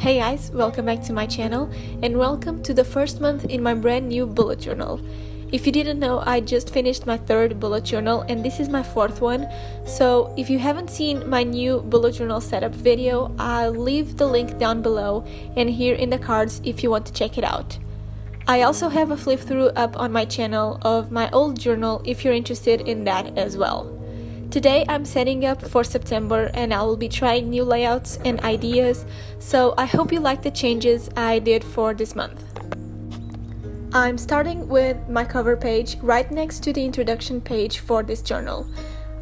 Hey guys, welcome back to my channel and welcome to the first month in my brand new bullet journal. If you didn't know, I just finished my third bullet journal and this is my fourth one. So if you haven't seen my new bullet journal setup video, I'll leave the link down below and here in the cards if you want to check it out. I also have a flip through up on my channel of my old journal if you're interested in that as well. Today I'm setting up for September and I will be trying new layouts and ideas, so I hope you like the changes I did for this month. I'm starting with my cover page right next to the introduction page for this journal.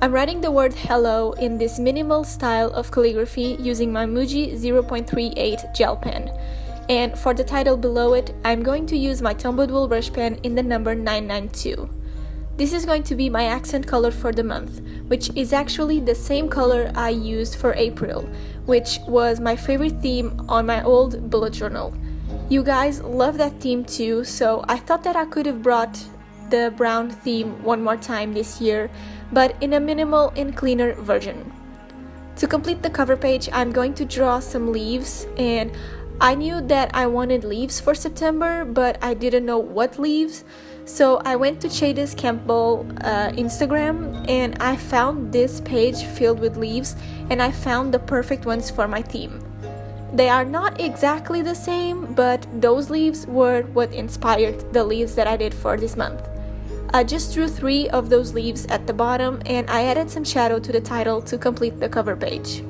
I'm writing the word hello in this minimal style of calligraphy using my Muji 0.38 gel pen. And for the title below it, I'm going to use my tumbled wool brush pen in the number 992. This is going to be my accent color for the month, which is actually the same color I used for April, which was my favorite theme on my old bullet journal. You guys love that theme too, so I thought that I could have brought the brown theme one more time this year, but in a minimal and cleaner version. To complete the cover page, I'm going to draw some leaves, and I knew that I wanted leaves for September, but I didn't know what leaves. So I went to 𝚟𝚒𝚍𝚎𝚜 Instagram and I found this page filled with leaves and I found the perfect ones for my theme. They are not exactly the same, but those leaves were what inspired the leaves that I did for this month. I just drew 3 of those leaves at the bottom and I added some shadow to the title to complete the cover page.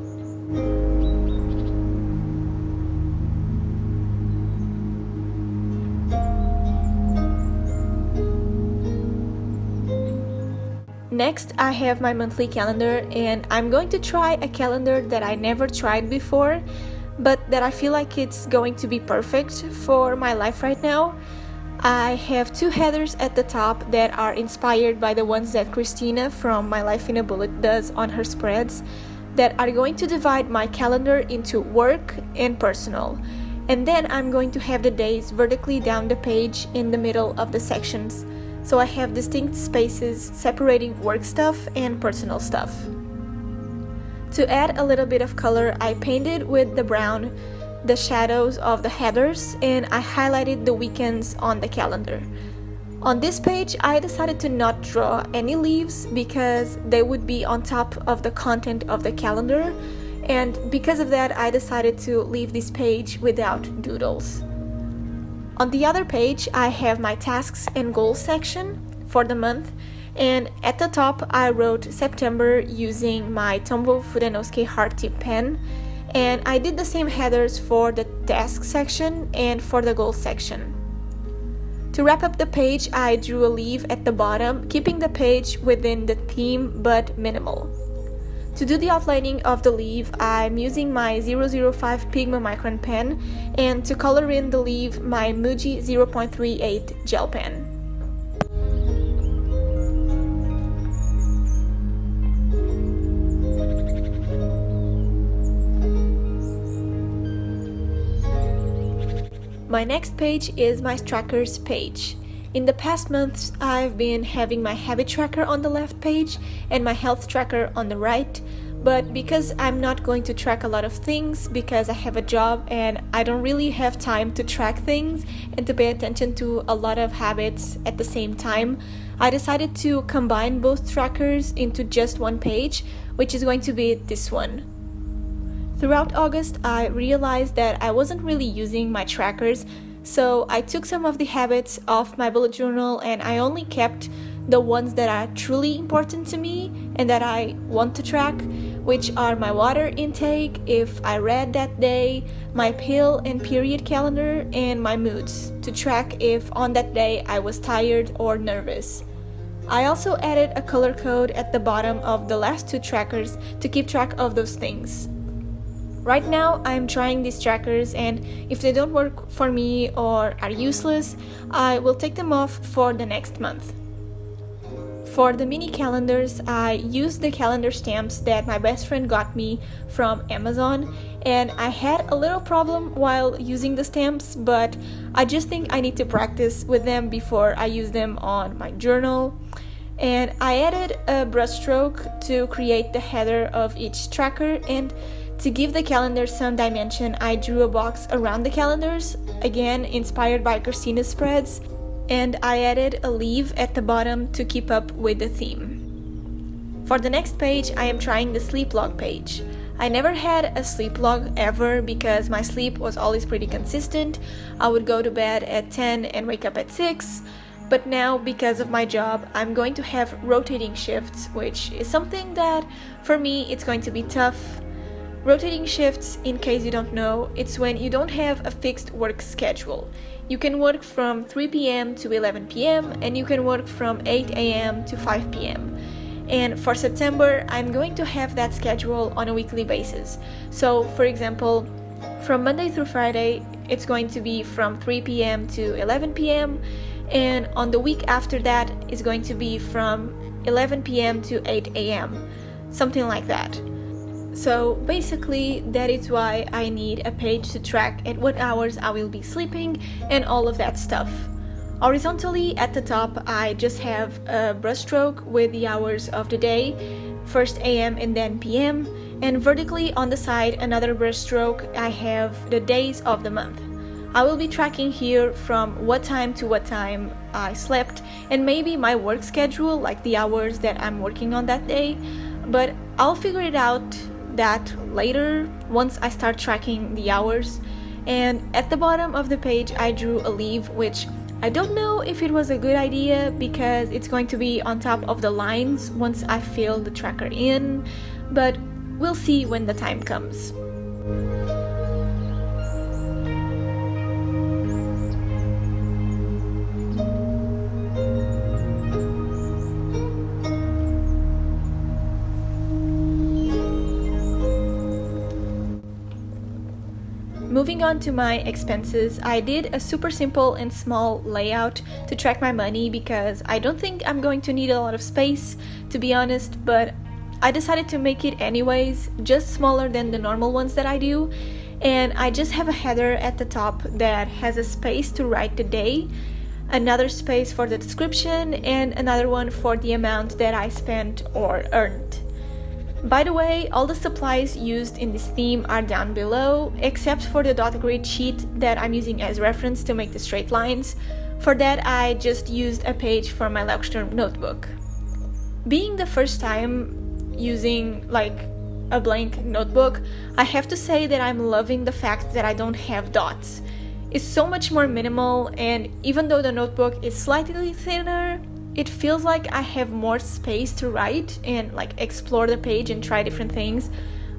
Next, I have my monthly calendar and I'm going to try a calendar that I never tried before, but that I feel like it's going to be perfect for my life right now. I have 2 headers at the top that are inspired by the ones that Christina from My Life in a Bullet does on her spreads, that are going to divide my calendar into work and personal. And then I'm going to have the days vertically down the page in the middle of the sections, so I have distinct spaces separating work stuff and personal stuff. To add a little bit of color, I painted with the brown the shadows of the headers and I highlighted the weekends on the calendar. On this page, I decided to not draw any leaves because they would be on top of the content of the calendar, and because of that, I decided to leave this page without doodles. On the other page, I have my tasks and goals section for the month, and at the top I wrote September using my 𝚑𝚎𝚎𝚕𝚒 heart tip pen, and I did the same headers for the task section and for the goals section. To wrap up the page, I drew a leaf at the bottom, keeping the page within the theme but minimal. To do the outlining of the leaf, I'm using my 005 Pigma micron pen, and to color in the leaf, my Muji 0.38 gel pen. My next page is my trackers page. In the past months, I've been having my habit tracker on the left page and my health tracker on the right, but because I'm not going to track a lot of things because I have a job and I don't really have time to track things and to pay attention to a lot of habits at the same time, I decided to combine both trackers into just one page, which is going to be this one. Throughout August, I realized that I wasn't really using my trackers, so I took some of the habits off my bullet journal and I only kept the ones that are truly important to me and that I want to track, which are my water intake, if I read that day, my pill and period calendar, and my moods, to track if on that day I was tired or nervous. I also added a color code at the bottom of the last 2 trackers to keep track of those things. Right now, I'm trying these trackers, and if they don't work for me or are useless, I will take them off for the next month. For the mini calendars, I used the calendar stamps that my best friend got me from Amazon, and I had a little problem while using the stamps, but I just think I need to practice with them before I use them on my journal. And I added a brushstroke to create the header of each tracker, and To give the calendar some dimension, I drew a box around the calendars, again inspired by Christina's spreads, and I added a leaf at the bottom to keep up with the theme. For the next page, I am trying the sleep log page. I never had a sleep log ever because my sleep was always pretty consistent. I would go to bed at 10 and wake up at 6. But now, because of my job, I'm going to have rotating shifts, which is something that, for me, it's going to be tough. Rotating shifts, in case you don't know, it's when you don't have a fixed work schedule. You can work from 3 p.m. to 11 p.m. and you can work from 8 a.m. to 5 p.m. And for September, I'm going to have that schedule on a weekly basis. So, for example, from Monday through Friday, it's going to be from 3 p.m. to 11 p.m. and on the week after that is going to be from 11 p.m. to 8 a.m. Something like that. So basically that is why I need a page to track at what hours I will be sleeping and all of that stuff. Horizontally at the top I just have a brushstroke with the hours of the day, first AM and then PM, and vertically on the side another brushstroke I have the days of the month. I will be tracking here from what time to what time I slept and maybe my work schedule, like the hours that I'm working on that day, but I'll figure it out that later once I start tracking the hours. And at the bottom of the page I drew a leaf, which I don't know if it was a good idea because it's going to be on top of the lines once I fill the tracker in, but we'll see when the time comes. Moving on to my expenses, I did a super simple and small layout to track my money because I don't think I'm going to need a lot of space, to be honest, but I decided to make it anyways, just smaller than the normal ones that I do, and I just have a header at the top that has a space to write the day, another space for the description, and another one for the amount that I spent or earned. By the way, all the supplies used in this theme are down below, except for the dot grid sheet that I'm using as reference to make the straight lines. For that, I just used a page from my lecture notebook. Being the first time using like a blank notebook, I have to say that I'm loving the fact that I don't have dots. It's so much more minimal, and even though the notebook is slightly thinner, it feels like I have more space to write and like explore the page and try different things.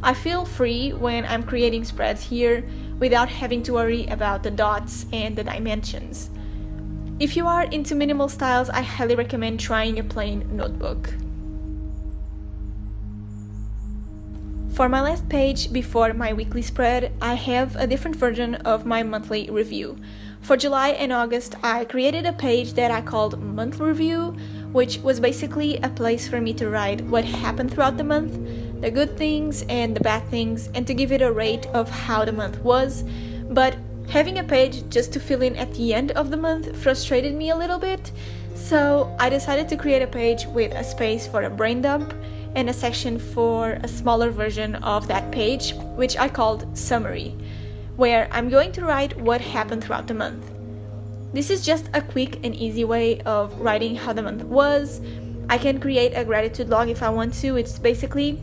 I feel free when I'm creating spreads here without having to worry about the dots and the dimensions. If you are into minimal styles, I highly recommend trying a plain notebook. For my last page before my weekly spread, I have a different version of my monthly review. For July and August, I created a page that I called Month Review, which was basically a place for me to write what happened throughout the month, the good things and the bad things, and to give it a rate of how the month was. But having a page just to fill in at the end of the month frustrated me a little bit, so I decided to create a page with a space for a brain dump and a section for a smaller version of that page, which I called Summary, where I'm going to write what happened throughout the month. This is just a quick and easy way of writing how the month was. I can create a gratitude log if I want to. It's basically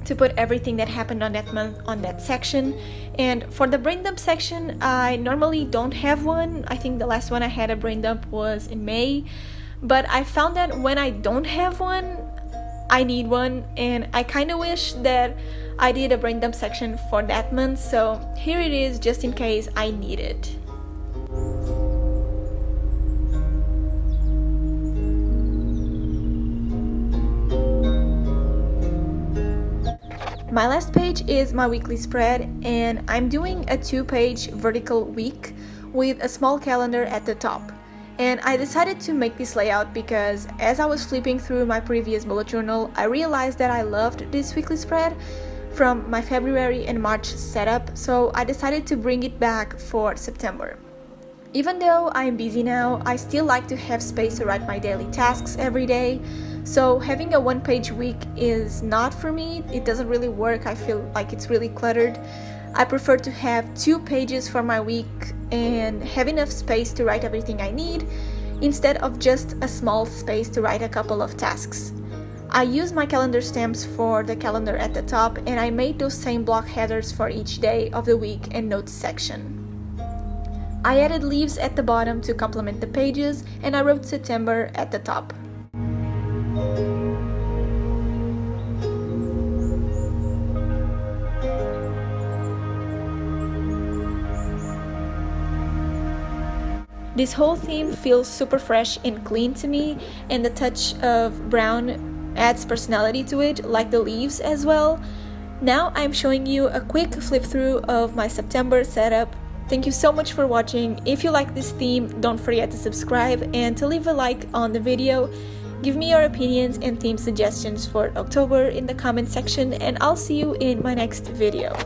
to put everything that happened on that month on that section. And for the brain dump section, I normally don't have one. I think the last one I had a brain dump was in May, but I found that when I don't have one, I need one, and I kind of wish that I did a brain dump section for that month, so here it is just in case I need it. My last page is my weekly spread, and I'm doing a 2-page vertical week with a small calendar at the top. And I decided to make this layout because as I was flipping through my previous bullet journal, I realized that I loved this weekly spread from my February and March setup, so I decided to bring it back for September. Even though I'm busy now, I still like to have space to write my daily tasks every day. So having a one-page week is not for me. It doesn't really work. I feel like it's really cluttered. I prefer to have 2 pages for my week and have enough space to write everything I need, instead of just a small space to write a couple of tasks. I use my calendar stamps for the calendar at the top, and I made those same block headers for each day of the week and notes section. I added leaves at the bottom to complement the pages, and I wrote September at the top. This whole theme feels super fresh and clean to me, and the touch of brown adds personality to it, like the leaves as well. Now I'm showing you a quick flip through of my September setup. Thank you so much for watching. If you like this theme, don't forget to subscribe and to leave a like on the video. Give me your opinions and theme suggestions for October in the comment section, and I'll see you in my next video.